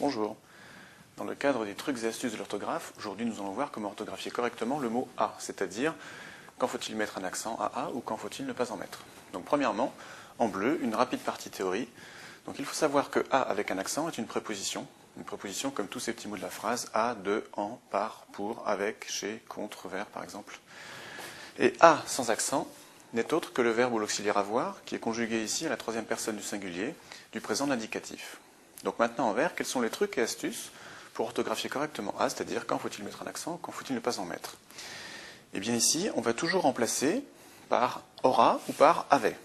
Bonjour. Dans le cadre des trucs et astuces de l'orthographe, aujourd'hui nous allons voir comment orthographier correctement le mot « a », c'est-à-dire quand faut-il mettre un accent à « a » ou quand faut-il ne pas en mettre. Donc premièrement, en bleu, une rapide partie théorie. Donc il faut savoir que « a » avec un accent est une préposition comme tous ces petits mots de la phrase « à »,« de »,« en »,« par »,« pour »,« avec »,« chez »,« contre »,« vers » par exemple. Et « a » sans accent n'est autre que le verbe ou l'auxiliaire avoir qui est conjugué ici à la troisième personne du singulier du présent de l'indicatif. Donc maintenant en vert, quels sont les trucs et astuces pour orthographier correctement « a », c'est-à-dire quand faut-il mettre un accent, quand faut-il ne pas en mettre. Et bien ici, on va toujours remplacer par « aura » ou par « avait ».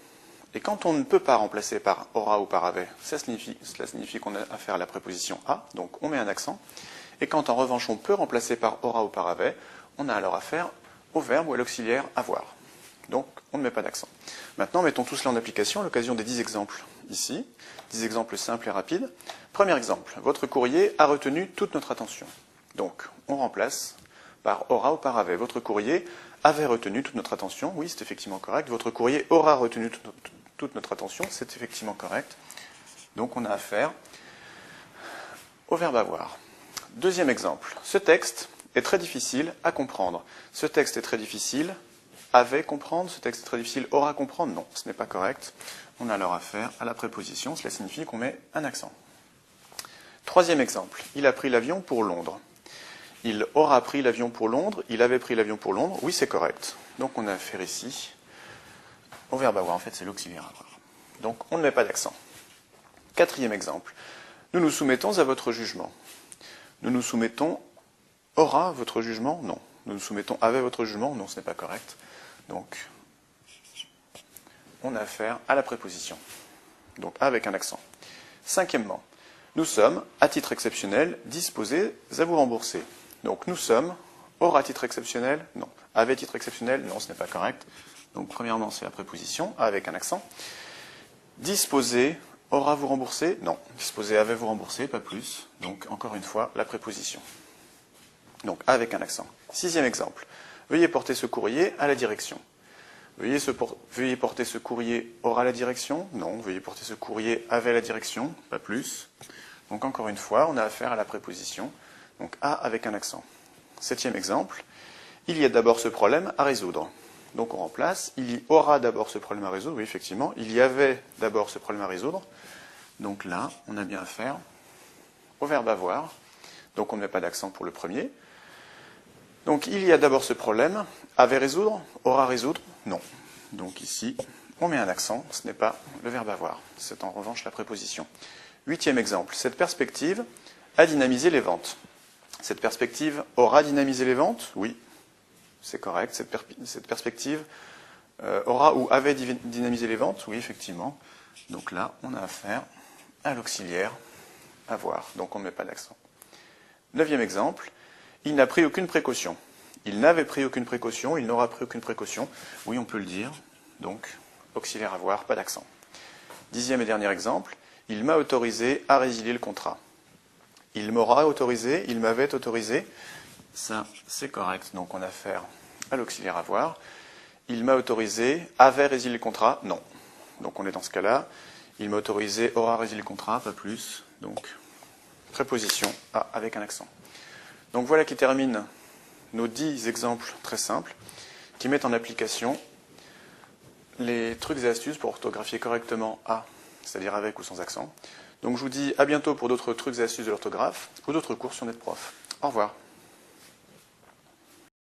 Et quand on ne peut pas remplacer par « aura » ou par « avait », cela signifie qu'on a affaire à la préposition « a », donc on met un accent. Et quand en revanche on peut remplacer par « aura » ou par « avait », on a alors affaire au verbe ou à l'auxiliaire « avoir ». Donc on ne met pas d'accent. Maintenant, mettons tout cela en application à l'occasion des 10 exemples ici. 10 exemples simples et rapides. Premier exemple, votre courrier a retenu toute notre attention. Donc, on remplace par aura ou par avait. Votre courrier avait retenu toute notre attention. Oui, c'est effectivement correct. Votre courrier aura retenu toute notre attention. C'est effectivement correct. Donc, on a affaire au verbe avoir. Deuxième exemple, ce texte est très difficile à comprendre. Ce texte est très difficile. Avait comprendre, ce texte est très difficile. Aura comprendre, non, ce n'est pas correct. On a alors affaire à la préposition, cela signifie qu'on met un accent. Troisième exemple, il a pris l'avion pour Londres. Il aura pris l'avion pour Londres, il avait pris l'avion pour Londres, oui c'est correct. Donc on a affaire ici au verbe avoir, en fait c'est l'auxiliaire avoir. Donc on ne met pas d'accent. Quatrième exemple, nous nous soumettons à votre jugement. Nous nous soumettons aura votre jugement, non. Nous nous soumettons avait votre jugement, non ce n'est pas correct. Donc on a affaire à la préposition, donc avec un accent. Cinquièmement, nous sommes, à titre exceptionnel, disposés à vous rembourser. Donc nous sommes, aura à titre exceptionnel, non. Avait titre exceptionnel, non, ce n'est pas correct. Donc premièrement, c'est la préposition, avec un accent. Disposé, aura vous rembourser, non. Disposé, avait vous rembourser, pas plus. Donc encore une fois, la préposition. Donc avec un accent. Sixième exemple, veuillez porter ce courrier à la direction. Veuillez porter ce courrier aura la direction, non. Veuillez porter ce courrier avait la direction, pas plus. Donc encore une fois, on a affaire à la préposition, donc à avec un accent. Septième exemple, il y a d'abord ce problème à résoudre. Donc on remplace, il y aura d'abord ce problème à résoudre, oui effectivement, il y avait d'abord ce problème à résoudre. Donc là, on a bien affaire au verbe avoir, donc on ne met pas d'accent pour le premier. Donc il y a d'abord ce problème, avait résoudre, aura résoudre, non. Donc ici, on met un accent, ce n'est pas le verbe avoir, c'est en revanche la préposition. Huitième exemple, cette perspective a dynamisé les ventes. Cette perspective aura dynamisé les ventes, oui, c'est correct. Cette perspective aura ou avait dynamisé les ventes, oui effectivement. Donc là, on a affaire à l'auxiliaire avoir, donc on ne met pas d'accent. Neuvième exemple, il n'a pris aucune précaution. Il n'avait pris aucune précaution, il n'aura pris aucune précaution. Oui, on peut le dire. Donc, auxiliaire avoir, pas d'accent. Dixième et dernier exemple, il m'a autorisé à résilier le contrat. Il m'aura autorisé, il m'avait autorisé. Ça, c'est correct. Donc, on a affaire à l'auxiliaire avoir. Il m'a autorisé, avait résilié le contrat, non. Donc, on est dans ce cas-là. Il m'a autorisé, aura résilié le contrat, pas plus. Donc, préposition à avec un accent. Donc voilà qui termine nos 10 exemples très simples qui mettent en application les trucs et astuces pour orthographier correctement « a », c'est-à-dire avec ou sans accent. Donc je vous dis à bientôt pour d'autres trucs et astuces de l'orthographe ou d'autres cours sur NetProf. Au revoir.